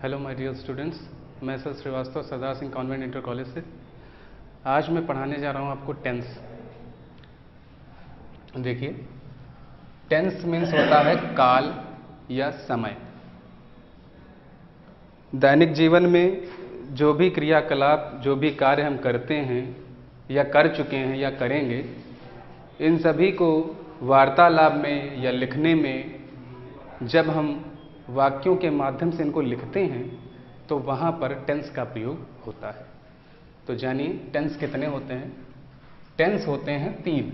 Hello my dear students, मैं sir Srivastava Sardar Singh convent inter college से। आज मैं पढ़ाने जा रहा हूँ आपको टेंस। देखिए, टेंस मीन्स होता है काल या समय। दैनिक जीवन में जो भी क्रियाकलाप, जो भी कार्य हम करते हैं या कर चुके हैं या करेंगे, इन सभी को वार्तालाप में या लिखने में जब हम वाक्यों के माध्यम से इनको लिखते हैं तो वहाँ पर टेंस का प्रयोग होता है। तो जानिए टेंस कितने होते हैं। टेंस होते हैं 3।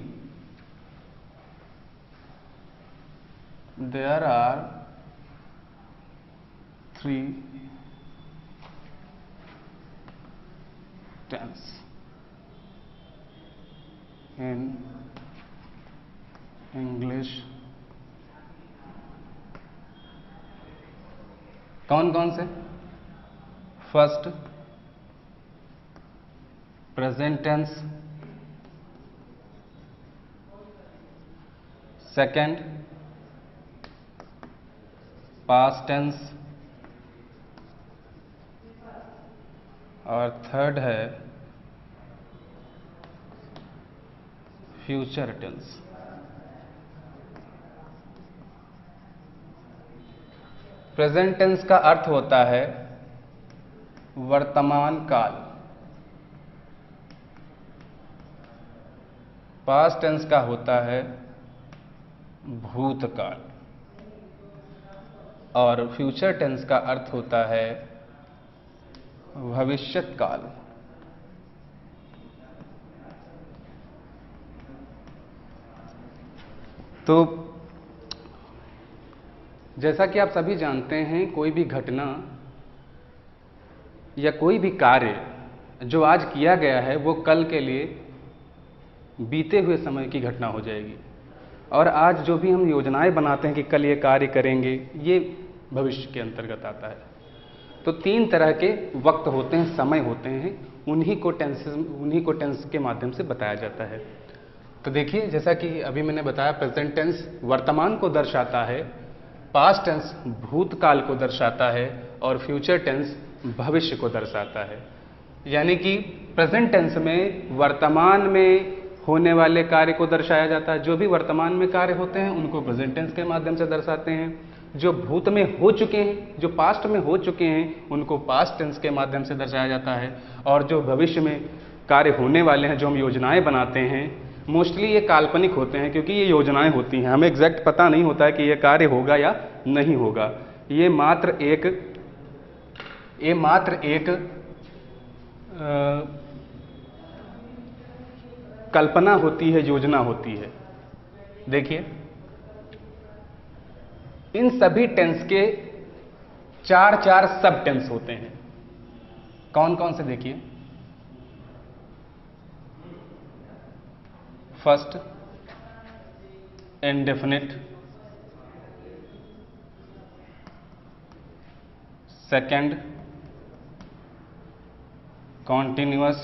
There are 3 tense in English. कौन कौन से? First, present tense. Second, past tense. और थर्ड है फ्यूचर टेंस। प्रेजेंट टेंस का अर्थ होता है वर्तमान काल। पास्ट टेंस का होता है भूतकाल। और फ्यूचर टेंस का अर्थ होता है भविष्यत काल। तो जैसा कि आप सभी जानते हैं, कोई भी घटना या कोई भी कार्य जो आज किया गया है वो कल के लिए बीते हुए समय की घटना हो जाएगी। और आज जो भी हम योजनाएं बनाते हैं कि कल ये कार्य करेंगे, ये भविष्य के अंतर्गत आता है। तो 3 तरह के वक्त होते हैं, समय होते हैं, उन्हीं को टेंस के माध्यम से बताया जाता है। तो देखिए, जैसा कि अभी मैंने बताया, प्रेजेंट टेंस वर्तमान को दर्शाता है, पास्ट टेंस भूतकाल को दर्शाता है और फ्यूचर टेंस भविष्य को दर्शाता है। यानी कि प्रेजेंट टेंस में वर्तमान में होने वाले कार्य को दर्शाया जाता है। जो भी वर्तमान में कार्य होते हैं उनको प्रेजेंट टेंस के माध्यम से दर्शाते हैं। जो भूत में हो चुके हैं, जो पास्ट में हो चुके हैं, उनको पास्ट टेंस के माध्यम से दर्शाया जाता है। और जो भविष्य में कार्य होने वाले हैं, जो हम योजनाएं बनाते हैं, मोस्टली ये काल्पनिक होते हैं क्योंकि ये योजनाएं होती हैं। हमें एग्जैक्ट पता नहीं होता है कि ये कार्य होगा या नहीं होगा। ये मात्र एक कल्पना होती है, योजना होती है। देखिए, इन सभी टेंस के 4 सब टेंस होते हैं। कौन कौन से? देखिए, first, indefinite. Second, continuous.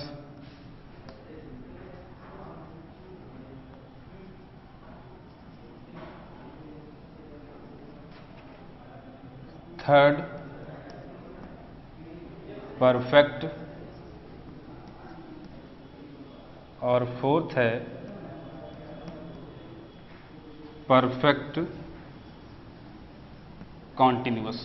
Third, perfect. और फोर्थ है परफेक्ट कॉन्टिन्यूअस।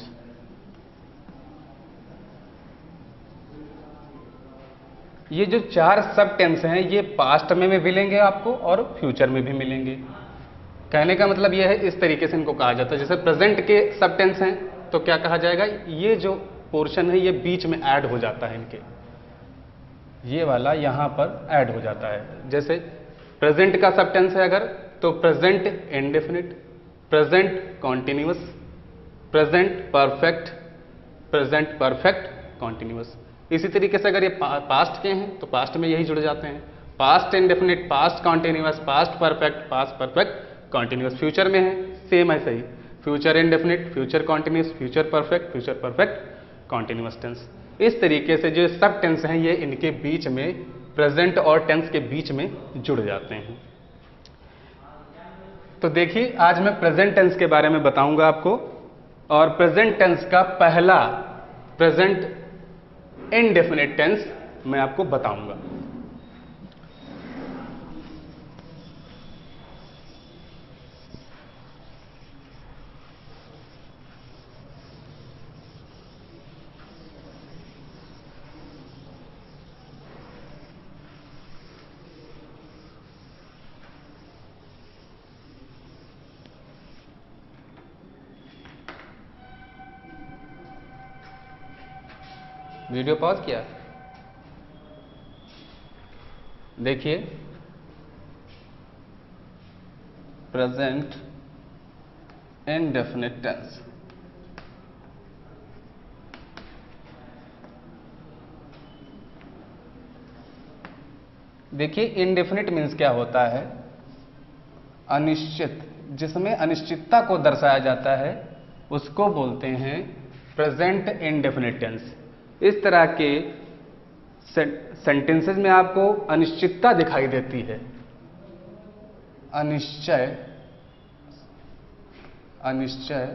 ये जो 4 सब टेंस हैं, ये पास्ट में भी मिलेंगे आपको और फ्यूचर में भी मिलेंगे। कहने का मतलब यह है, इस तरीके से इनको कहा जाता है। जैसे प्रेजेंट के सब टेंस हैं तो क्या कहा जाएगा, ये जो पोर्शन है ये बीच में ऐड हो जाता है इनके, ये वाला यहां पर ऐड हो जाता है। जैसे प्रेजेंट का सब टेंस है अगर, तो present indefinite, present continuous, present perfect, present perfect continuous. इसी तरीके से अगर ये पास्ट के हैं तो पास्ट में यही जुड़ जाते हैं, past indefinite, past continuous, past perfect continuous. Future में है सेम ऐसे ही, future indefinite, future continuous, future perfect continuous tense. इस तरीके से जो सब टेंस हैं ये इनके बीच में, प्रेजेंट और टेंस के बीच में जुड़ जाते हैं। तो देखिए, आज मैं प्रेजेंट टेंस के बारे में बताऊंगा आपको। और प्रेजेंट टेंस का प्रेजेंट इनडेफिनिट टेंस मैं आपको बताऊंगा। वीडियो पॉज किया, देखिए प्रेजेंट इनडेफिनिट टेंस। देखिए इनडेफिनिट मीन्स क्या होता है, अनिश्चित, जिसमें अनिश्चितता को दर्शाया जाता है उसको बोलते हैं प्रेजेंट इनडेफिनिट टेंस। इस तरह के सेंटेंसेस में आपको अनिश्चितता दिखाई देती है, अनिश्चय, अनिश्चय,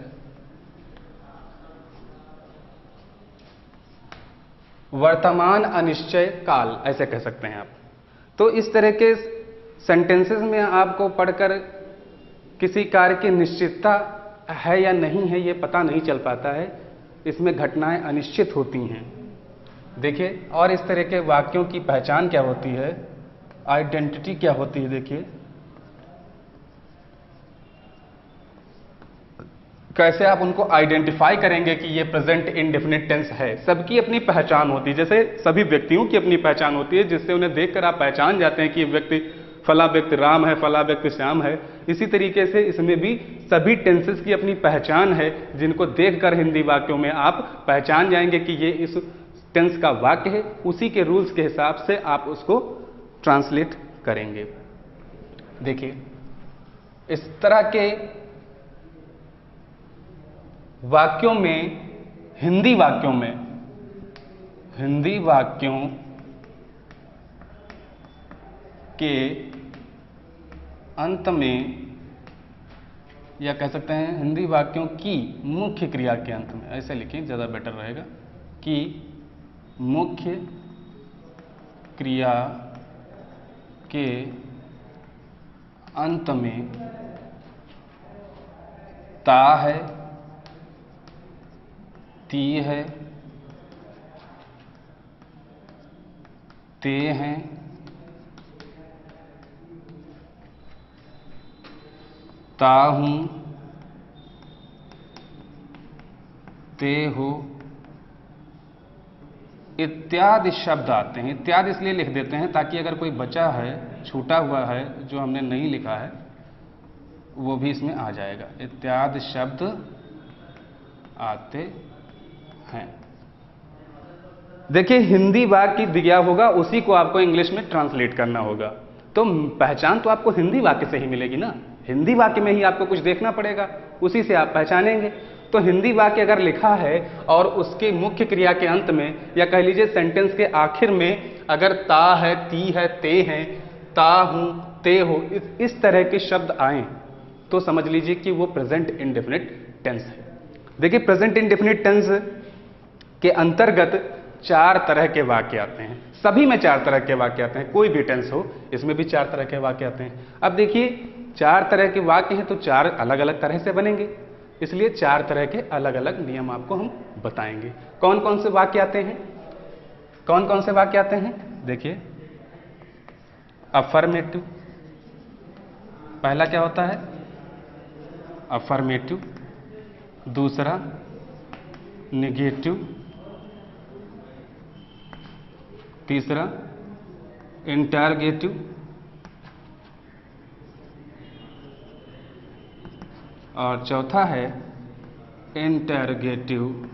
वर्तमान अनिश्चय काल, ऐसे कह सकते हैं आप। तो इस तरह के सेंटेंसेस में आपको पढ़कर किसी कार्य की निश्चितता है या नहीं है ये पता नहीं चल पाता है, इसमें घटनाएं अनिश्चित होती हैं। देखिए, और इस तरह के वाक्यों की पहचान क्या होती है, आइडेंटिटी क्या होती है। देखिए कैसे आप उनको आइडेंटिफाई करेंगे कि ये प्रेजेंट इनडेफिनिट टेंस है। सबकी अपनी पहचान होती है, जैसे सभी व्यक्तियों की अपनी पहचान होती है, जिससे उन्हें देखकर आप पहचान जाते हैं कि ये व्यक्ति, फला व्यक्ति राम है, फला व्यक्ति श्याम है। इसी तरीके से इसमें भी सभी टेंसेस की अपनी पहचान है, जिनको देखकर हिंदी वाक्यों में आप पहचान जाएंगे कि ये इस टेंस का वाक्य है। उसी के रूल्स के हिसाब से आप उसको ट्रांसलेट करेंगे। देखिए इस तरह के वाक्यों में, हिंदी वाक्यों में, हिंदी वाक्यों के अंत में, या कह सकते हैं हिंदी वाक्यों की मुख्य क्रिया के अंत में, ऐसे लिखें ज़्यादा बेटर रहेगा, कि मुख्य क्रिया के अंत में ता है, ती है, ते हैं, ता हूं, ते हो, इत्यादि शब्द आते हैं। इत्यादि इसलिए लिख देते हैं ताकि अगर कोई बचा है, छूटा हुआ है, जो हमने नहीं लिखा है, वो भी इसमें आ जाएगा। इत्यादि शब्द आते हैं। देखिए हिंदी वाक्य दिया होगा, उसी को आपको इंग्लिश में ट्रांसलेट करना होगा। तो पहचान तो आपको हिंदी वाक्य से ही मिलेगी ना, हिंदी वाक्य में ही आपको कुछ देखना पड़ेगा, उसी से आप पहचानेंगे। तो हिंदी वाक्य अगर लिखा है और उसके मुख्य क्रिया के अंत में, या कह लीजिए सेंटेंस के आखिर में अगर ता है, ती है, ते हैं, ता हूं, ते हो, इस तरह के शब्द आए तो समझ लीजिए कि वो प्रेजेंट इंडेफिनिट टेंस है। देखिए प्रेजेंट इंडेफिनिट टेंस के अंतर्गत 4 तरह के वाक्य आते हैं। सभी में 4 तरह के वाक्य आते हैं, कोई भी टेंस हो इसमें भी 4 तरह के वाक्य आते हैं। अब देखिए 4 तरह के वाक्य हैं तो 4 अलग अलग तरह से बनेंगे, इसलिए 4 तरह के अलग अलग नियम आपको हम बताएंगे। कौन कौन से वाक्य आते हैं, कौन कौन से वाक्य आते हैं? देखिए अफर्मेटिव, पहला क्या होता है? अफर्मेटिव। दूसरा निगेटिव। तीसरा इंटरगेटिव। और चौथा है इंटरगेटिव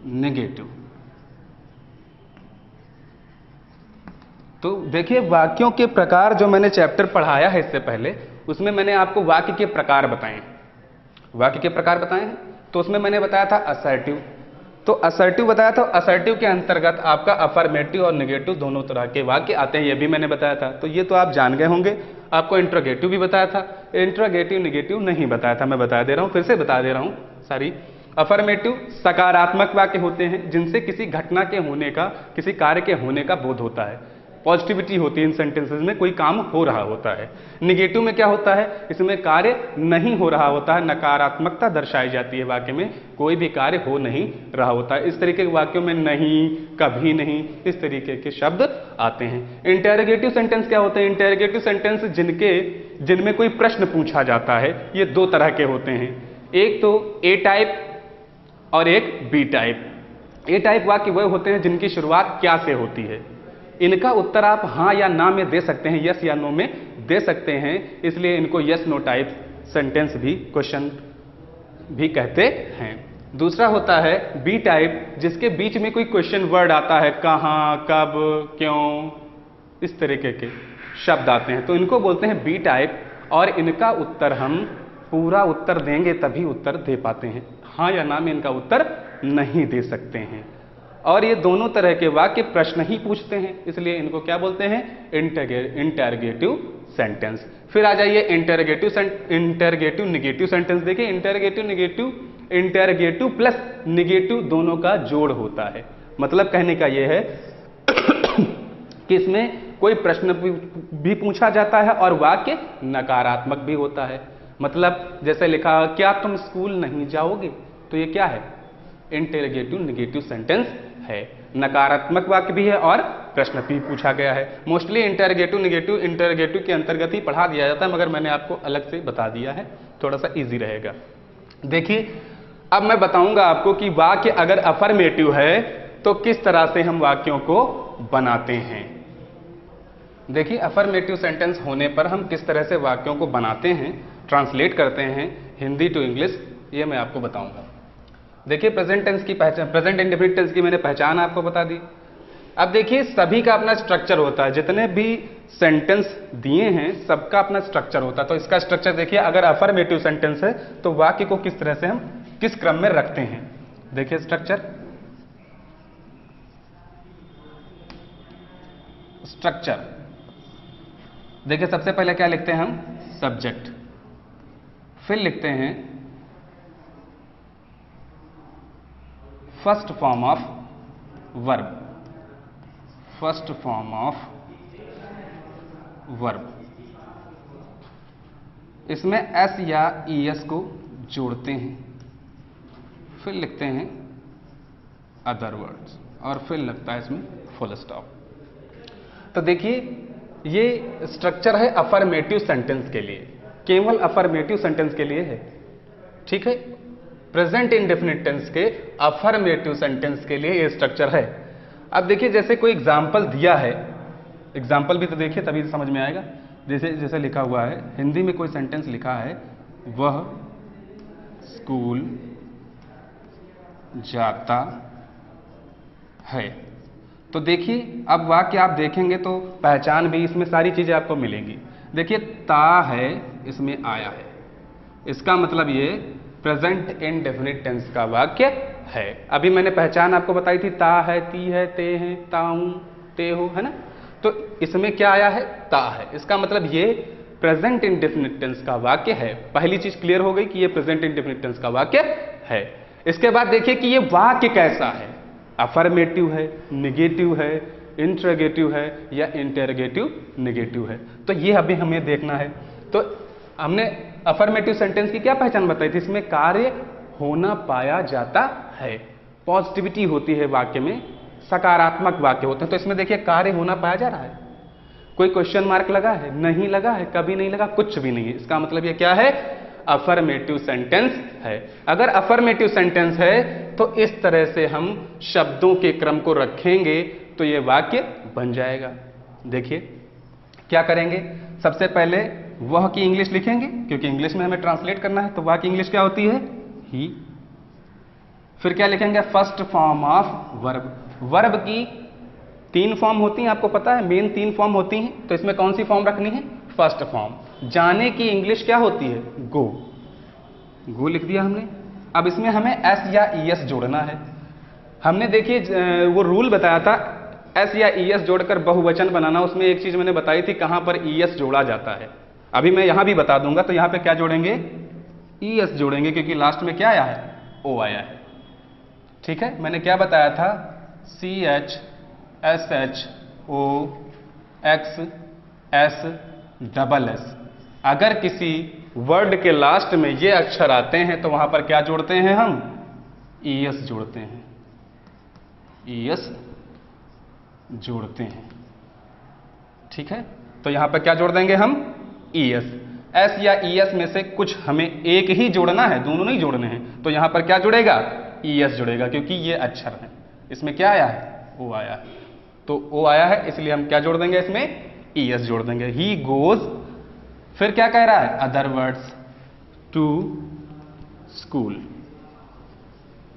नेगेटिव। तो देखिए वाक्यों के प्रकार जो मैंने चैप्टर पढ़ाया है इससे पहले, उसमें मैंने आपको वाक्य के प्रकार बताए हैं। वाक्य के प्रकार बताए हैं तो उसमें मैंने बताया था असर्टिव, तो असर्टिव बताया था। असर्टिव के अंतर्गत आपका अफर्मेटिव और नेगेटिव दोनों तरह के वाक्य आते हैं, ये भी मैंने बताया था। तो ये तो आप जान गए होंगे। आपको इंट्रोगेटिव भी बताया था, इंट्रोगेटिव नेगेटिव नहीं बताया था, मैं बता दे रहा हूं, फिर से बता दे रहा हूं। सारी। अफर्मेटिव सकारात्मक वाक्य होते हैं जिनसे किसी घटना के होने का, किसी कार्य के होने का बोध होता है, पॉजिटिविटी होती है इन सेंटेंसेस में, कोई काम हो रहा होता है। निगेटिव में क्या होता है, इसमें कार्य नहीं हो रहा होता है, नकारात्मकता दर्शाई जाती है, वाक्य में कोई भी कार्य हो नहीं रहा होता है। इस तरीके के वाक्यों में नहीं, कभी नहीं, इस तरीके के शब्द आते हैं। इंटेरोगेटिव सेंटेंस क्या होते हैं, इंटेरोगेटिव सेंटेंस जिनमें कोई प्रश्न पूछा जाता है, ये दो तरह के होते हैं, एक तो ए टाइप और एक बी टाइप। ए टाइप वाक्य वह होते हैं जिनकी शुरुआत क्या से होती है, इनका उत्तर आप हाँ या ना में दे सकते हैं, यस या नो में दे सकते हैं, इसलिए इनको यस नो टाइप सेंटेंस भी, क्वेश्चन भी कहते हैं। दूसरा होता है बी टाइप, जिसके बीच में कोई क्वेश्चन वर्ड आता है, कहाँ, कब, क्यों, इस तरीके के शब्द आते हैं, तो इनको बोलते हैं बी टाइप, और इनका उत्तर हम पूरा उत्तर देंगे तभी उत्तर दे पाते हैं, हाँ या ना में इनका उत्तर नहीं दे सकते हैं। और ये दोनों तरह के वाक्य प्रश्न ही पूछते हैं, इसलिए इनको क्या बोलते हैं, इंटरगेटिव सेंटेंस। फिर आ जाइए इंटरगेटिव निगेटिव सेंटेंस। देखिए इंटरगेटिव प्लस निगेटिव दोनों का जोड़ होता है। मतलब कहने का यह है कि इसमें कोई प्रश्न भी पूछा जाता है और वाक्य नकारात्मक भी होता है। मतलब जैसे लिखा, क्या तुम स्कूल नहीं जाओगे, तो ये क्या है, इंटरगेटिव निगेटिव सेंटेंस है, नकारात्मक वाक्य भी है और प्रश्न भी पूछा गया है। मोस्टली इंटरगेटिव के अंतर्गत ही पढ़ा दिया जाता है, मगर मैंने आपको अलग से बता दिया है, थोड़ा सा इजी रहेगा। देखिए अब मैं बताऊंगा आपको कि वाक्य अगर अफर्मेटिव है तो किस तरह से हम वाक्यों को बनाते हैं। देखिए अफर्मेटिव सेंटेंस होने पर हम किस तरह से वाक्यों को बनाते हैं, ट्रांसलेट करते हैं हिंदी टू इंग्लिश, ये मैं आपको बताऊंगा। देखिए प्रेजेंट टेंस की पहचान, प्रेजेंट इंडेफिनिट टेंस की मैंने पहचान आपको बता दी। अब देखिए सभी का अपना स्ट्रक्चर होता है, जितने भी सेंटेंस दिए हैं सबका अपना स्ट्रक्चर होता है। तो इसका स्ट्रक्चर देखिए, अगर अफर्मेटिव सेंटेंस है तो वाक्य को किस तरह से हम किस क्रम में रखते हैं। देखिए स्ट्रक्चर देखिए सबसे पहले क्या लिखते हैं हम, सब्जेक्ट, फिर लिखते हैं first form of verb, first form of verb, इसमें एस या ईएस को जोड़ते हैं, फिर लिखते हैं अदर वर्ड्स और फिर लगता है इसमें फुल स्टॉप। तो देखिए ये स्ट्रक्चर है अफर्मेटिव सेंटेंस के लिए, केवल अफर्मेटिव सेंटेंस के लिए है, ठीक है। प्रेजेंट इंडेफिनिट टेंस के अफर्मेटिव सेंटेंस के लिए ये स्ट्रक्चर है। अब देखिए जैसे कोई एग्जाम्पल दिया है, एग्जाम्पल भी तो देखिए तभी समझ में आएगा। जैसे लिखा हुआ है, हिंदी में कोई सेंटेंस लिखा है, वह स्कूल जाता है, तो देखिए अब वाक्य आप देखेंगे तो पहचान भी, इसमें सारी चीजें आपको मिलेंगी। देखिए ता है, इसमें आया है, इसका मतलब ये प्रेजेंट इंडेफिनिट टेंस का वाक्य है। अभी मैंने पहचान आपको बताई थी, ता है, ती है, ते हैं, ताऊं, ते हो, है ना। तो इसमें क्या आया है, ता है, इसका मतलब ये प्रेजेंट इंडेफिनिट टेंस का वाक्य है। पहली चीज क्लियर हो गई कि ये प्रेजेंट इंडेफिनिट टेंस का वाक्य है। इसके बाद देखिए कि ये वाक्य कैसा है, अफर्मेटिव है, निगेटिव है, इंटरोगेटिव है या इंटरोगेटिव निगेटिव है। तो ये अभी हमें देखना है। तो हमने अफर्मेटिव सेंटेंस की क्या पहचान बताई थी, इसमें कार्य होना पाया जाता है, पॉजिटिविटी होती है वाक्य में, सकारात्मक वाक्य होते हैं। तो इसमें देखिए कार्य होना पाया जा रहा है, कोई क्वेश्चन मार्क लगा है, नहीं लगा है, कभी नहीं लगा, कुछ भी नहीं है। इसका मतलब ये क्या है, अफर्मेटिव सेंटेंस है। अगर अफर्मेटिव सेंटेंस है तो इस तरह से हम शब्दों के क्रम को रखेंगे तो ये वाक्य बन जाएगा। देखिए क्या करेंगे, सबसे पहले वह की इंग्लिश लिखेंगे, क्योंकि इंग्लिश में हमें ट्रांसलेट करना है, तो वह की इंग्लिश क्या होती है, ही। फिर क्या लिखेंगे, first form of verb. Verb की 3 फॉर्म होती हैं, आपको पता है, मेन 3 फॉर्म होती हैं। तो इसमें कौन सी फॉर्म रखनी है, फर्स्ट फॉर्म। जाने की इंग्लिश क्या होती है, गो, गो लिख दिया हमने। अब इसमें हमें एस या ईएस जोड़ना है। हमने देखिए वो रूल बताया था, एस या ईएस जोड़कर बहुवचन बनाना। उसमें एक चीज मैंने बताई थी, कहां पर ईएस जोड़ा जाता है, अभी मैं यहां भी बता दूंगा। तो यहां पे क्या जोड़ेंगे, ईएस जोड़ेंगे, क्योंकि लास्ट में क्या आया है, ओ आया है। ठीक है, मैंने क्या बताया था, CH SH O X S double S। अगर किसी वर्ड के लास्ट में ये अक्षर आते हैं तो वहां पर क्या जोड़ते हैं हम, ES जोड़ते हैं, ES जोड़ते हैं। ठीक है, तो यहां पर क्या जोड़ देंगे हम, ES। S या ES में से कुछ हमें एक ही जोड़ना है, दोनों नहीं जोड़ने हैं, तो यहां पर क्या जुड़ेगा, ES जुड़ेगा, क्योंकि ये अक्षर है। इसमें क्या आया है, O आया है, तो O आया है, इसलिए हम क्या जोड़ देंगे, इसमें ES जोड़ देंगे। ही गोज, फिर क्या कह रहा है, अदर वर्ड्स टू स्कूल।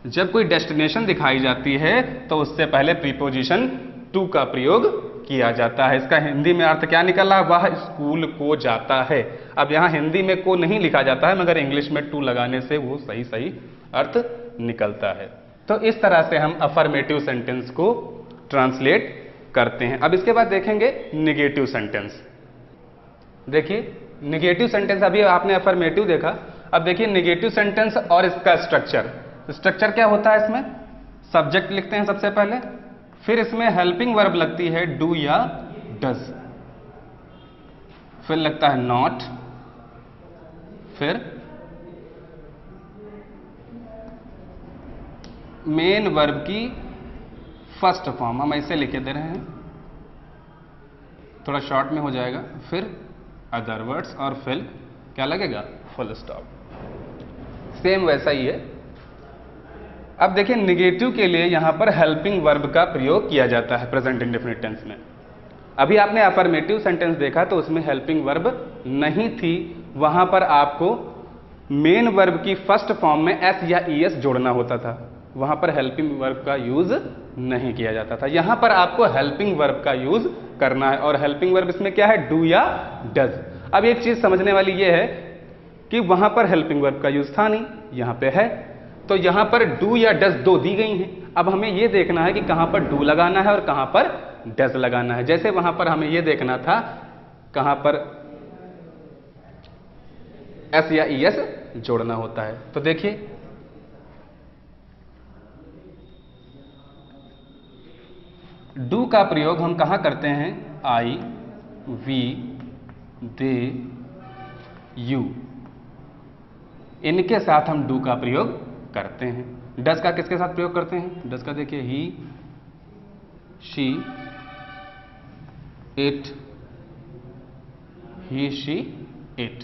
जब कोई डेस्टिनेशन दिखाई जाती है तो उससे पहले प्रीपोजिशन टू का प्रयोग किया जाता है। इसका हिंदी में अर्थ क्या निकला, वह स्कूल को जाता है। अब यहां हिंदी में को नहीं लिखा जाता है, मगर इंग्लिश में टू लगाने से वो सही सही अर्थ निकलता है। तो इस तरह से हम अफर्मेटिव सेंटेंस को ट्रांसलेट करते हैं। अब इसके बाद देखेंगे निगेटिव सेंटेंस। देखिए निगेटिव सेंटेंस, अभी आपने अफर्मेटिव देखा, अब देखिए निगेटिव सेंटेंस और इसका स्ट्रक्चर। स्ट्रक्चर क्या होता है, इसमें सब्जेक्ट लिखते हैं सबसे पहले, फिर इसमें हेल्पिंग वर्ब लगती है डू या डज, फिर लगता है नॉट, फिर मेन वर्ब की फर्स्ट फॉर्म, हम ऐसे लिखे दे रहे हैं, थोड़ा शॉर्ट में हो जाएगा, फिर अदर वर्ड्स और फिर क्या लगेगा, फुल स्टॉप। सेम वैसा ही है। अब देखिए निगेटिव के लिए यहां पर हेल्पिंग वर्ब का प्रयोग किया जाता है प्रेजेंट इंडेफिनिट टेंस में। अभी आपने अफर्मेटिव सेंटेंस देखा तो उसमें हेल्पिंग वर्ब नहीं थी, वहां पर आपको मेन वर्ब की फर्स्ट फॉर्म में एस या ES जोड़ना होता था, वहां पर हेल्पिंग वर्ब का यूज नहीं किया जाता था। यहां पर आपको हेल्पिंग वर्ब का यूज करना है, और हेल्पिंग वर्ब इसमें क्या है, डू या डज। अब एक चीज समझने वाली यह है कि वहां पर हेल्पिंग वर्ब का यूज था नहीं, यहां पे है, तो यहां पर डू या डज दो दी गई हैं। अब हमें यह देखना है कि कहां पर डू लगाना है और कहां पर डज लगाना है। जैसे वहां पर हमें यह देखना था कहां पर एस या ES जोड़ना होता है। तो देखिए डू का प्रयोग हम कहां करते हैं, आई, वी, दे, यू, इनके साथ हम डू का प्रयोग करते हैं। डज का किसके साथ प्रयोग करते हैं, डज का देखिए he, she, it, he, she, it,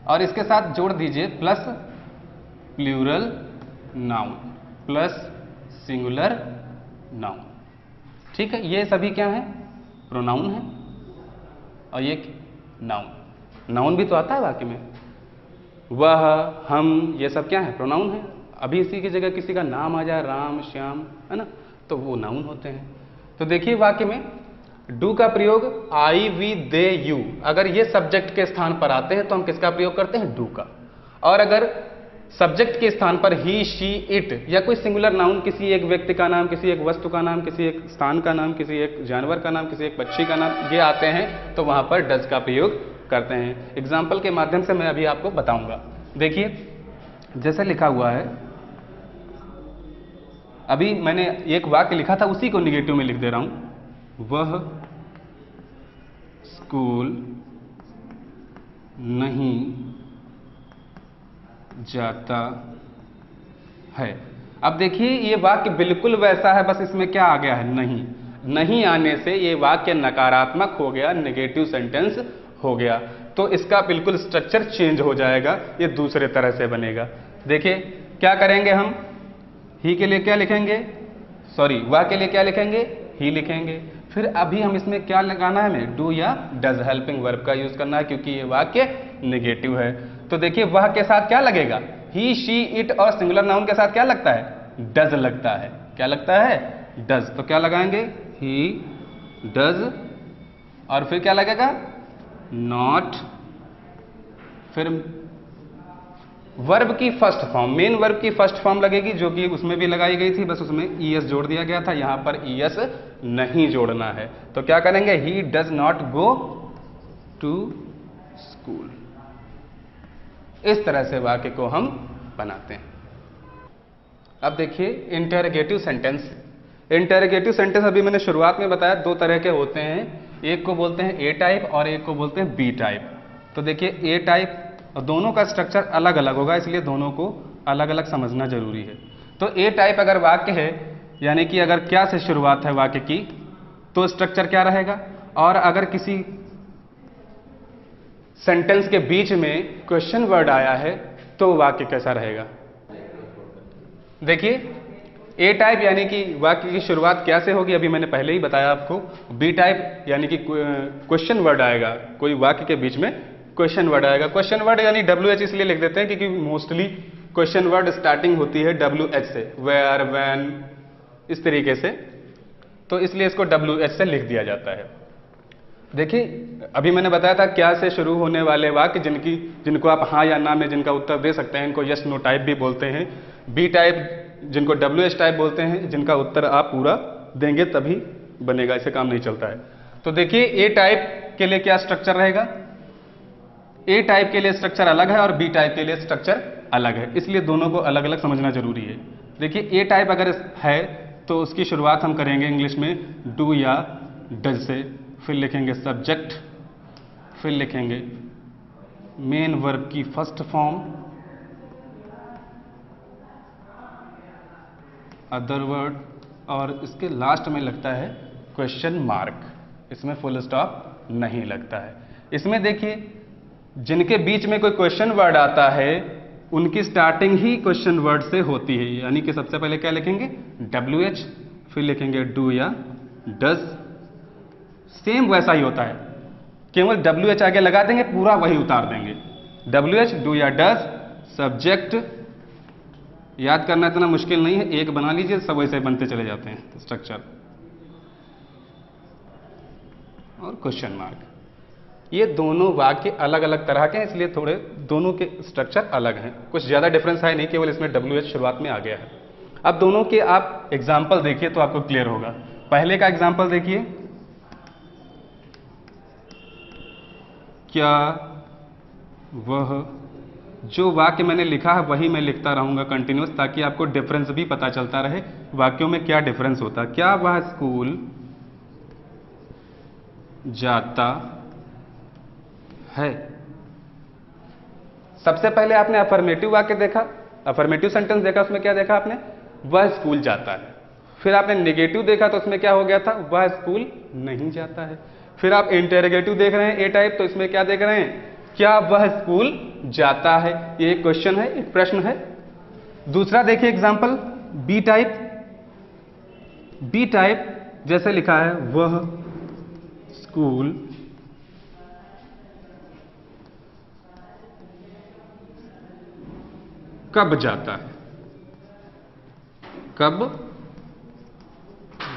और इसके साथ जोड़ दीजिए plus plural noun plus singular noun. ठीक है, ये सभी क्या है, प्रोनाउन है, और ये नाउन। नाउन भी तो आता है वाक्य में, वह, हम, ये सब क्या है, प्रोनाउन है। अभी इसी की जगह किसी का नाम आ जाए, राम, श्याम, है ना, तो वो नाउन होते हैं। तो देखिए वाक्य में डू का प्रयोग आई, वी, दे, यू, अगर ये सब्जेक्ट के स्थान पर आते हैं तो हम किसका प्रयोग करते हैं, डू का। और अगर सब्जेक्ट के स्थान पर ही, शी, इट या कोई सिंगुलर नाउन, किसी एक व्यक्ति का नाम, किसी एक वस्तु का नाम, किसी एक स्थान का नाम, किसी एक जानवर का नाम, किसी एक पक्षी का नाम, ये आते हैं तो वहां पर डज का प्रयोग करते हैं। एग्जाम्पल के माध्यम से मैं अभी आपको बताऊंगा। देखिए जैसे लिखा हुआ है, अभी मैंने एक वाक्य लिखा था उसी को निगेटिव में लिख दे रहा हूं, वह स्कूल नहीं जाता है। अब देखिए ये वाक्य बिल्कुल वैसा है, बस इसमें क्या आ गया है, नहीं। नहीं आने से ये वाक्य नकारात्मक हो गया, नेगेटिव सेंटेंस हो गया, तो इसका बिल्कुल स्ट्रक्चर चेंज हो जाएगा, ये दूसरे तरह से बनेगा। देखिए क्या करेंगे हम, ही के लिए क्या लिखेंगे, सॉरी वह के लिए क्या लिखेंगे, ही लिखेंगे। फिर अभी हम इसमें क्या लगाना है, हमें डू या डज, हेल्पिंग वर्ब का यूज करना है, क्योंकि ये वाक्य नेगेटिव है। तो देखिए वह के साथ क्या लगेगा, ही, शी, इट, और सिंगुलर नाउन के साथ क्या लगता है, डज लगता है। क्या लगता है, डज। तो क्या लगाएंगे, ही, डज, और फिर क्या लगेगा, नॉट, फिर वर्ब की फर्स्ट फॉर्म, मेन वर्ब की फर्स्ट फॉर्म लगेगी, जो कि उसमें भी लगाई गई थी, बस उसमें ES जोड़ दिया गया था, यहां पर ES नहीं जोड़ना है। तो क्या करेंगे, he does not go to school. इस तरह से वाक्य को हम बनाते हैं। अब देखिए इंटरोगेटिव सेंटेंस। इंटरोगेटिव सेंटेंस अभी मैंने शुरुआत में बताया दो तरह के होते हैं, एक को बोलते हैं ए टाइप और एक को बोलते हैं बी टाइप। तो देखिए ए टाइप और दोनों का स्ट्रक्चर अलग अलग होगा, इसलिए दोनों को अलग अलग समझना जरूरी है। तो ए टाइप अगर वाक्य है, यानी कि अगर क्या से शुरुआत है वाक्य की, तो स्ट्रक्चर क्या रहेगा, और अगर किसी सेंटेंस के बीच में क्वेश्चन वर्ड आया है तो वाक्य कैसा रहेगा। देखिए ए टाइप यानी कि वाक्य की शुरुआत क्या से होगी, अभी मैंने पहले ही बताया आपको। बी टाइप यानी कि क्वेश्चन वर्ड आएगा, कोई वाक्य के बीच में क्वेश्चन वर्ड आएगा। क्वेश्चन वर्ड यानी WH इसलिए लिख देते हैं क्योंकि मोस्टली क्वेश्चन वर्ड स्टार्टिंग होती है WH से, वेयर, व्हेन, इस तरीके से, तो इसलिए इसको WH से लिख दिया जाता है। देखिए अभी मैंने बताया था क्या से शुरू होने वाले वाक्य जिनको आप हाँ या ना में जिनका उत्तर दे सकते हैं, इनको यस नो टाइप भी बोलते हैं। बी टाइप जिनको WH टाइप बोलते हैं, जिनका उत्तर आप पूरा देंगे तभी बनेगा, ऐसे काम नहीं चलता है। तो देखिए ए टाइप के लिए क्या स्ट्रक्चर रहेगा, ए टाइप के लिए स्ट्रक्चर अलग है और बी टाइप के लिए स्ट्रक्चर अलग है, इसलिए दोनों को अलग अलग समझना जरूरी है। देखिए ए टाइप अगर है तो उसकी शुरुआत हम करेंगे इंग्लिश में डू या डज से, फिर लिखेंगे सब्जेक्ट, फिर लिखेंगे मेन वर्ब की फर्स्ट फॉर्म, अदर वर्ड, और इसके लास्ट में लगता है क्वेश्चन मार्क, इसमें फुल स्टॉप नहीं लगता है। इसमें देखिए जिनके बीच में कोई क्वेश्चन वर्ड आता है उनकी स्टार्टिंग ही क्वेश्चन वर्ड से होती है, यानी कि सबसे पहले क्या लिखेंगे WH, फिर लिखेंगे डू या डज। सेम वैसा ही होता है, केवल WH आगे लगा देंगे, पूरा वही उतार देंगे। WH डू या डज, सब्जेक्ट, याद करना इतना मुश्किल नहीं है, एक बना लीजिए, सब वैसे बनते चले जाते हैं स्ट्रक्चर, और क्वेश्चन मार्क। ये दोनों वाक्य अलग अलग तरह के हैं, इसलिए थोड़े दोनों के स्ट्रक्चर अलग हैं, कुछ ज्यादा डिफरेंस है नहीं, केवल इसमें WH शुरुआत में आ गया है। अब दोनों के आप एग्जाम्पल देखिए तो आपको क्लियर होगा। पहले का एग्जाम्पल देखिए, क्या वह, जो वाक्य मैंने लिखा है वही मैं लिखता रहूंगा कंटिन्यूस, ताकि आपको डिफरेंस भी पता चलता रहे वाक्यों में क्या डिफरेंस होता है। क्या वह स्कूल जाता है। सबसे पहले आपने अफर्मेटिव वाक्य देखा, अफर्मेटिव सेंटेंस देखा, उसमें क्या देखा आपने, वह स्कूल जाता है। फिर आपने नेगेटिव देखा तो उसमें क्या हो गया था, वह स्कूल नहीं जाता है। फिर आप इंटेरोगेटिव देख रहे हैं ए टाइप, तो इसमें क्या देख रहे हैं, क्या वह स्कूल जाता है, ये एक क्वेश्चन है, एक प्रश्न है। दूसरा देखिए example B type, B type जैसे लिखा है वह स्कूल कब जाता है, कब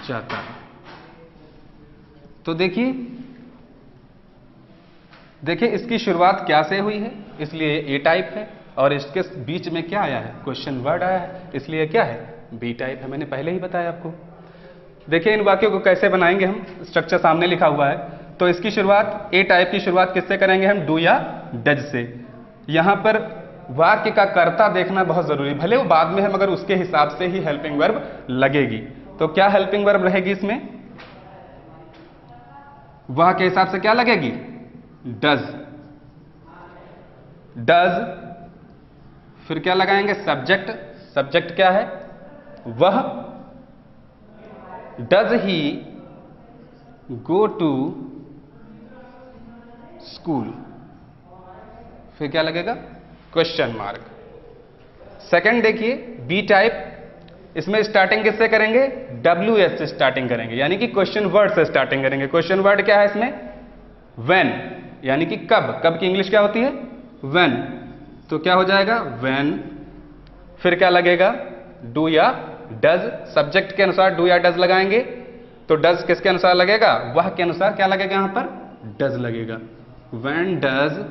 जाता है। तो देखिए इसकी शुरुआत क्या से हुई है, इसलिए ए टाइप है, और इसके बीच में क्या आया है, क्वेश्चन वर्ड आया है, इसलिए क्या है, बी टाइप है। मैंने पहले ही बताया आपको। देखिए इन वाक्यों को कैसे बनाएंगे हम, स्ट्रक्चर सामने लिखा हुआ है। तो इसकी शुरुआत, ए टाइप की शुरुआत किससे करेंगे हम, डू या डज से। यहां पर वाक्य का कर्ता देखना बहुत जरूरी, भले वो बाद में है मगर उसके हिसाब से ही हेल्पिंग वर्ब लगेगी। तो क्या हेल्पिंग वर्ब रहेगी इसमें, वह के हिसाब से क्या लगेगी, डज, डज। फिर क्या लगाएंगे, सब्जेक्ट, सब्जेक्ट क्या है, वह, does he go to school, फिर क्या लगेगा, क्वेश्चन मार्क। सेकंड देखिए बी टाइप, इसमें स्टार्टिंग किससे करेंगे, WH से स्टार्टिंग करेंगे, यानी कि क्वेश्चन वर्ड से स्टार्टिंग करेंगे। क्वेश्चन वर्ड क्या है इसमें, व्हेन, यानी कि कब, कब की इंग्लिश क्या होती है, व्हेन। तो क्या हो जाएगा, व्हेन। फिर क्या लगेगा, डू या डज, सब्जेक्ट के अनुसार डू या डज लगाएंगे। तो डज किसके अनुसार लगेगा, वह के अनुसार क्या लगेगा, यहां पर डज लगेगा, व्हेन डज।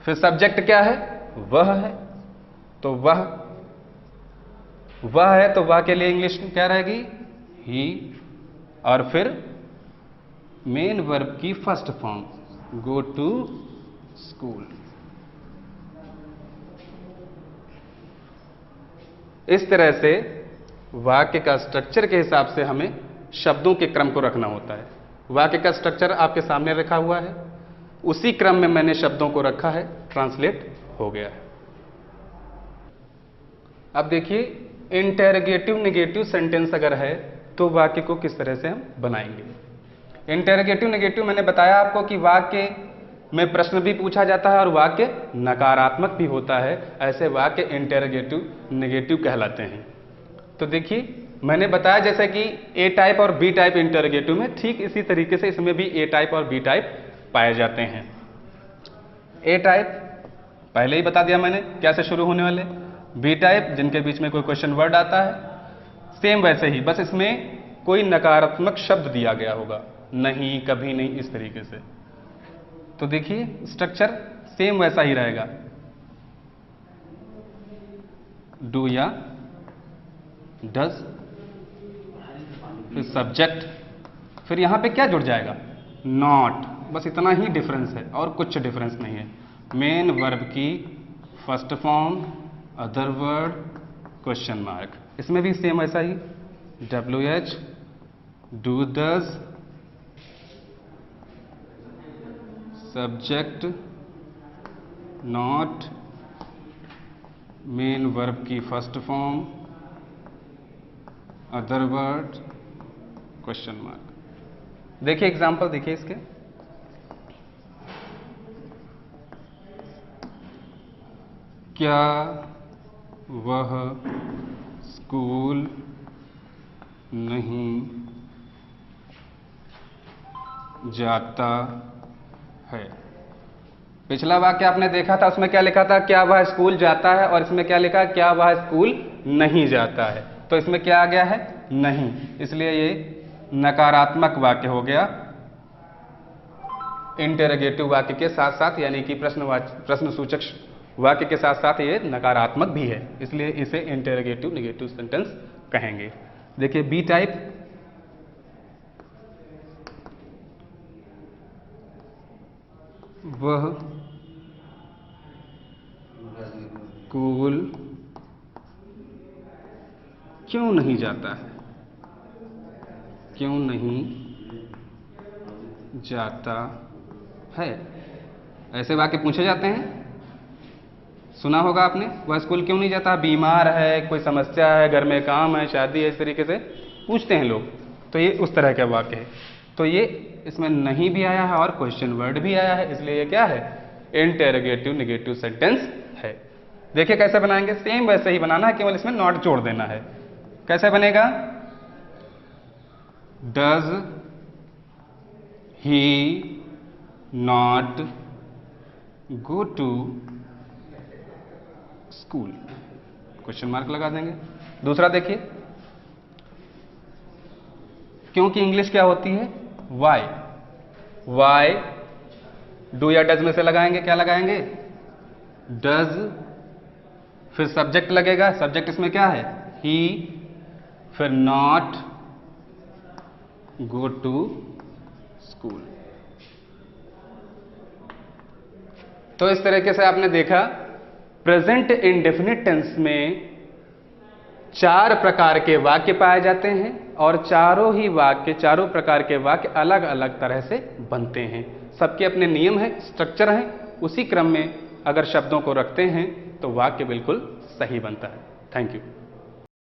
फिर सब्जेक्ट क्या है, वह है, तो वह है, तो वह के लिए इंग्लिश में क्या रहेगी, ही। और फिर मेन वर्ब की first form, go to school. इस तरह से वाक्य का स्ट्रक्चर के हिसाब से हमें शब्दों के क्रम को रखना होता है। वाक्य का स्ट्रक्चर आपके सामने रखा हुआ है, उसी क्रम में मैंने शब्दों को रखा है, ट्रांसलेट हो गया है। अब देखिए, इंटेरोगेटिव नेगेटिव सेंटेंस अगर है तो वाक्य को किस तरह से हम बनाएंगे। इंटेरोगेटिव नेगेटिव मैंने बताया आपको कि वाक्य में प्रश्न भी पूछा जाता है और वाक्य नकारात्मक भी होता है। ऐसे वाक्य इंटेरोगेटिव नेगेटिव कहलाते हैं। तो देखिए, मैंने बताया जैसे कि ए टाइप और बी टाइप इंटेरोगेटिव में, ठीक इसी तरीके से इसमें भी ए टाइप और बी टाइप पाए जाते हैं। ए टाइप पहले ही बता दिया मैंने क्या से शुरू होने वाले, बी टाइप जिनके बीच में कोई क्वेश्चन वर्ड आता है, सेम वैसे ही, बस इसमें कोई नकारात्मक शब्द दिया गया होगा, नहीं, कभी नहीं, इस तरीके से। तो देखिए, स्ट्रक्चर सेम वैसा ही रहेगा, डू या डज, फिर सब्जेक्ट, फिर यहां पे क्या जुड़ जाएगा, नॉट, बस इतना ही डिफरेंस है और कुछ डिफरेंस नहीं है। मेन वर्ब की first form, other word, question mark, इसमें भी सेम ऐसा ही, WH, do, does, subject, not, main verb की first form, other word, question mark. देखिए एग्जाम्पल, देखिए इसके, क्या वह स्कूल नहीं जाता है। पिछला वाक्य आपने देखा था, उसमें क्या लिखा था, क्या वह स्कूल जाता है, और इसमें क्या लिखा, क्या वह स्कूल नहीं जाता है। तो इसमें क्या आ गया है, नहीं, इसलिए ये नकारात्मक वाक्य हो गया इंटेरोगेटिव वाक्य के साथ साथ, यानी कि प्रश्न सूचक वाक्य के साथ साथ ये नकारात्मक भी है, इसलिए इसे इंटेरोगेटिव नेगेटिव सेंटेंस कहेंगे। देखिए बी टाइप, वह स्कूल क्यों नहीं जाता है, क्यों नहीं जाता है। ऐसे वाक्य पूछे जाते हैं, सुना होगा आपने, वह स्कूल क्यों नहीं जाता, बीमार है, कोई समस्या है, घर में काम है, शादी है, इस तरीके से पूछते हैं लोग। तो ये उस तरह का वाक्य है। तो ये इसमें नहीं भी आया है और क्वेश्चन वर्ड भी आया है, इसलिए ये क्या है, इंटेरोगेटिव नेगेटिव सेंटेंस है। देखिए कैसे बनाएंगे, सेम वैसे ही बनाना है, केवल इसमें नॉट जोड़ देना है। कैसे बनेगा, does he not go to school, question mark लगा देंगे। दूसरा देखिए, क्योंकि इंग्लिश क्या होती है, वाई, वाई डू या डज में से लगाएंगे, क्या लगाएंगे, डज, फिर सब्जेक्ट लगेगा, सब्जेक्ट इसमें क्या है, ही, फिर नॉट गो टू स्कूल। तो इस तरीके से आपने देखा प्रेजेंट इंडेफिनिट टेंस में 4 प्रकार के वाक्य पाए जाते हैं और चारों प्रकार के वाक्य अलग अलग तरह से बनते हैं। सबके अपने नियम हैं, स्ट्रक्चर हैं, उसी क्रम में अगर शब्दों को रखते हैं तो वाक्य बिल्कुल सही बनता है। Thank you.